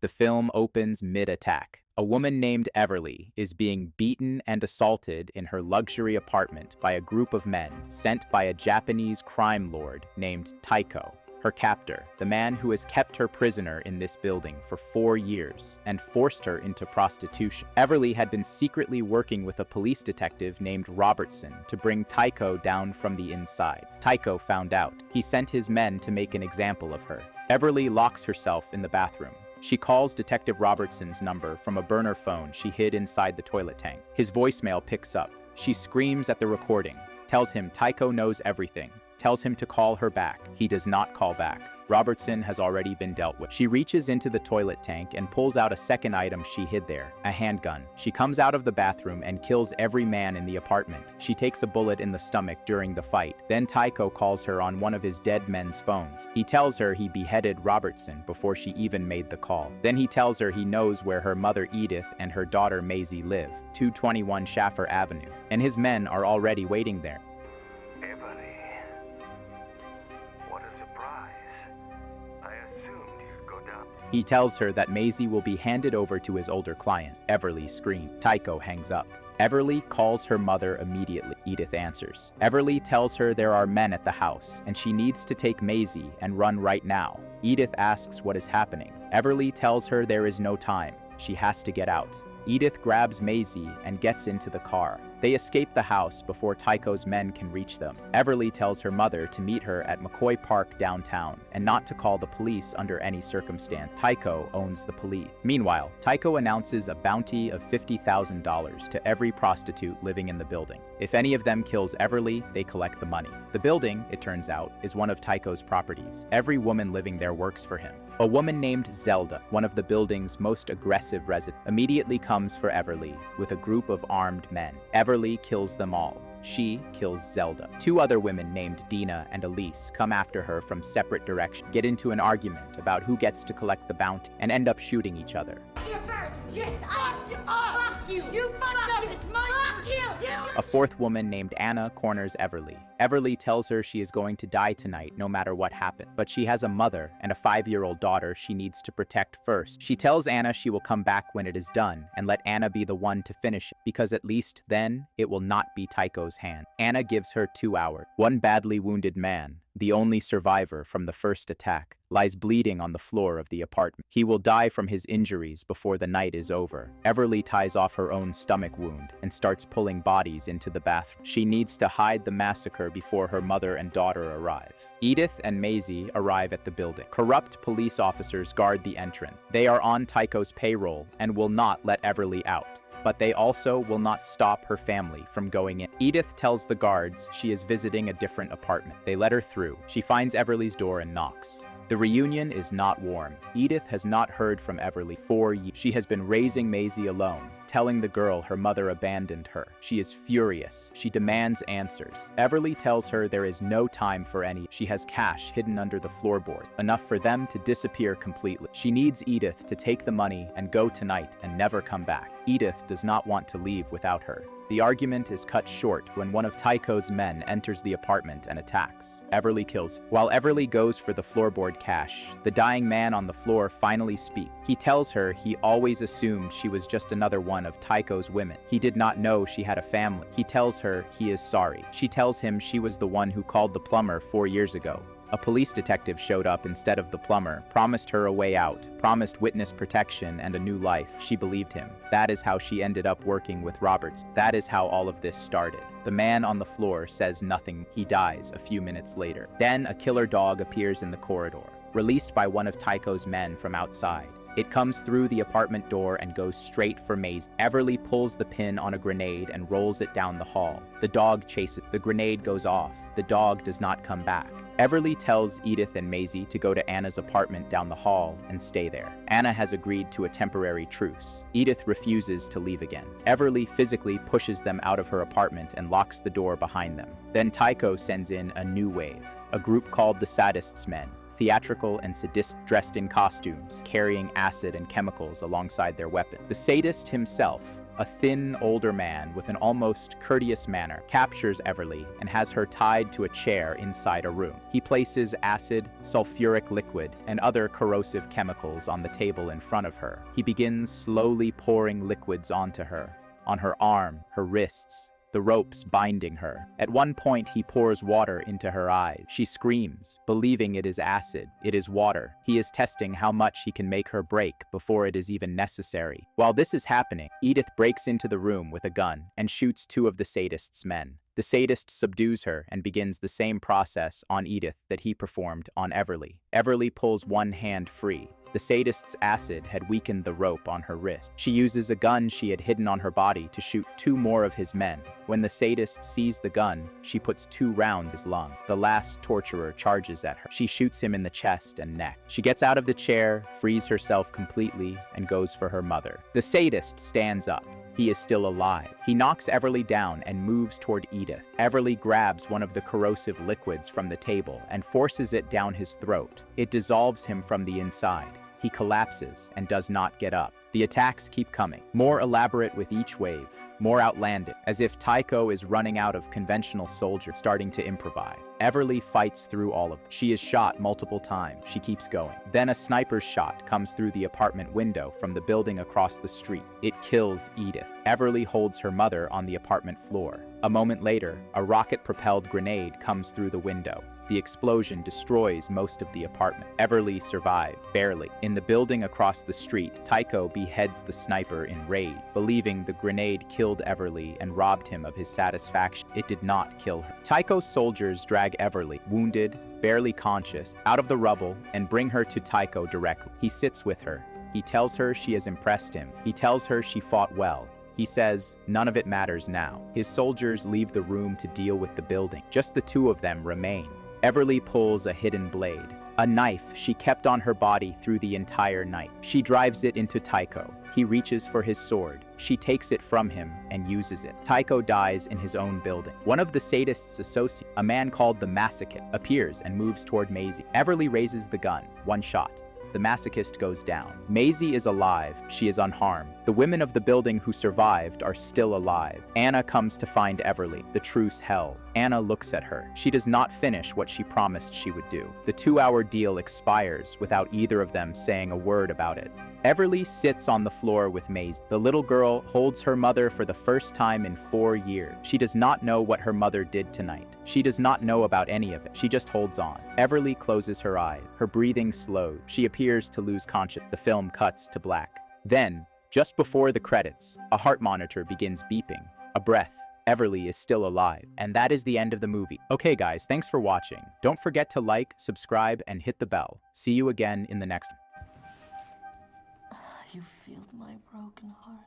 The film opens mid-attack. A woman named Everly is being beaten and assaulted in her luxury apartment by a group of men sent by a Japanese crime lord named Taiko, her captor, the man who has kept her prisoner in this building for 4 years and forced her into prostitution. Everly had been secretly working with a police detective named Robertson to bring Taiko down from the inside. Taiko found out. He sent his men to make an example of her. Everly locks herself in the bathroom. She calls Detective Robertson's number from a burner phone she hid inside the toilet tank. His voicemail picks up. She screams at the recording, tells him Taiko knows everything, tells him to call her back. He does not call back. Robertson has already been dealt with. She reaches into the toilet tank and pulls out a second item she hid there, a handgun. She comes out of the bathroom and kills every man in the apartment. She takes a bullet in the stomach during the fight. Then Taiko calls her on one of his dead men's phones. He tells her he beheaded Robertson before she even made the call. Then he tells her he knows where her mother Edith and her daughter Maisie live, 221 Schaffer Avenue, and his men are already waiting there. He tells her that Maisie will be handed over to his older client. Everly screams. Taiko hangs up. Everly calls her mother immediately. Edith answers. Everly tells her there are men at the house, and she needs to take Maisie and run right now. Edith asks what is happening. Everly tells her there is no time. She has to get out. Edith grabs Maisie and gets into the car. They escape the house before Taiko's men can reach them. Everly tells her mother to meet her at McCoy Park downtown and not to call the police under any circumstance. Taiko owns the police. Meanwhile, Taiko announces a bounty of $50,000 to every prostitute living in the building. If any of them kills Everly, they collect the money. The building, it turns out, is one of Taiko's properties. Every woman living there works for him. A woman named Zelda, one of the building's most aggressive residents, immediately comes for Everly with a group of armed men. Everly kills them all. She kills Zelda. 2 other women named Dina and Elise come after her from separate directions, get into an argument about who gets to collect the bounty, and end up shooting each other. You're first! Yes, fuck you! You fucked up! It's my fuck you! A 4th woman named Anna corners Everly. Everly tells her she is going to die tonight no matter what happened, but she has a mother and a 5-year-old daughter she needs to protect first. She tells Anna she will come back when it is done and let Anna be the one to finish it, because at least then it will not be Taiko's hand. Anna gives her 2 hours. One badly wounded man, the only survivor from the first attack, lies bleeding on the floor of the apartment. He will die from his injuries before the night is over. Everly ties off her own stomach wound and starts pulling bodies into the bathroom. She needs to hide the massacre before her mother and daughter arrive. Edith and Maisie arrive at the building. Corrupt police officers guard the entrance. They are on Taiko's payroll and will not let Everly out, but they also will not stop her family from going in. Edith tells the guards she is visiting a different apartment. They let her through. She finds Everly's door and knocks. The reunion is not warm. Edith has not heard from Everly for years. She has been raising Maisie alone, telling the girl her mother abandoned her. She is furious. She demands answers. Everly tells her there is no time for any. She has cash hidden under the floorboard, enough for them to disappear completely. She needs Edith to take the money and go tonight and never come back. Edith does not want to leave without her. The argument is cut short when one of Taiko's men enters the apartment and attacks. Everly kills. While Everly goes for the floorboard cash, the dying man on the floor finally speaks. He tells her he always assumed she was just another one of Taiko's women. He did not know she had a family. He tells her he is sorry. She tells him she was the one who called the plumber 4 years ago. A police detective showed up instead of the plumber, promised her a way out, promised witness protection and a new life. She believed him. That is how she ended up working with Roberts. That is how all of this started. The man on the floor says nothing. He dies a few minutes later. Then a killer dog appears in the corridor, released by one of Taiko's men from outside. It comes through the apartment door and goes straight for Maisie. Everly pulls the pin on a grenade and rolls it down the hall. The dog chases. The grenade goes off. The dog does not come back. Everly tells Edith and Maisie to go to Anna's apartment down the hall and stay there. Anna has agreed to a temporary truce. Edith refuses to leave again. Everly physically pushes them out of her apartment and locks the door behind them. Then Taiko sends in a new wave, a group called the Sadists Men. theatrical and sadist dressed in costumes, carrying acid and chemicals alongside their weapon. The sadist himself, a thin, older man with an almost courteous manner, captures Everly and has her tied to a chair inside a room. He places acid, sulfuric liquid, and other corrosive chemicals on the table in front of her. He begins slowly pouring liquids onto her, on her arm, her wrists, the ropes binding her. At one point, he pours water into her eyes. She screams, believing it is acid. It is water. He is testing how much he can make her break before it is even necessary. While this is happening, Edith breaks into the room with a gun and shoots two of the sadist's men. The sadist subdues her and begins the same process on Edith that he performed on Everly. Everly pulls one hand free. The sadist's acid had weakened the rope on her wrist. She uses a gun she had hidden on her body to shoot two more of his men. When the sadist sees the gun, she puts 2 rounds in his lung. The last torturer charges at her. She shoots him in the chest and neck. She gets out of the chair, frees herself completely, and goes for her mother. The sadist stands up. He is still alive. He knocks Everly down and moves toward Edith. Everly grabs one of the corrosive liquids from the table and forces it down his throat. It dissolves him from the inside. He collapses and does not get up. The attacks keep coming, more elaborate with each wave, more outlandish, as if Taiko is running out of conventional soldiers starting to improvise. Everly fights through all of them. She is shot multiple times. She keeps going. Then a sniper's shot comes through the apartment window from the building across the street. It kills Edith. Everly holds her mother on the apartment floor. A moment later, a rocket-propelled grenade comes through the window. The explosion destroys most of the apartment. Everly survived, barely. In the building across the street, Taiko beheads the sniper in rage, believing the grenade killed Everly and robbed him of his satisfaction. It did not kill her. Taiko's soldiers drag Everly, wounded, barely conscious, out of the rubble and bring her to Taiko directly. He sits with her. He tells her she has impressed him. He tells her she fought well. He says, none of it matters now. His soldiers leave the room to deal with the building. Just the two of them remain. Everly pulls a hidden blade, a knife she kept on her body through the entire night. She drives it into Taiko. He reaches for his sword. She takes it from him and uses it. Taiko dies in his own building. One of the sadist's associates, a man called the Masochist, appears and moves toward Maisie. Everly raises the gun, one shot. The masochist goes down. Maisie is alive. She is unharmed. The women of the building who survived are still alive. Anna comes to find Everly. The truce hell. Anna looks at her. She does not finish what she promised she would do. The 2-hour deal expires without either of them saying a word about it. Everly sits on the floor with Maisie. The little girl holds her mother for the first time in 4 years. She does not know what her mother did tonight. She does not know about any of it. She just holds on. Everly closes her eyes. Her breathing slows. She appears to lose consciousness. The film cuts to black. Then, just before the credits, a heart monitor begins beeping. A breath. Everly is still alive. And that is the end of the movie. Okay guys, thanks for watching. Don't forget to like, subscribe, and hit the bell. See you again in the next one. You filled my broken heart.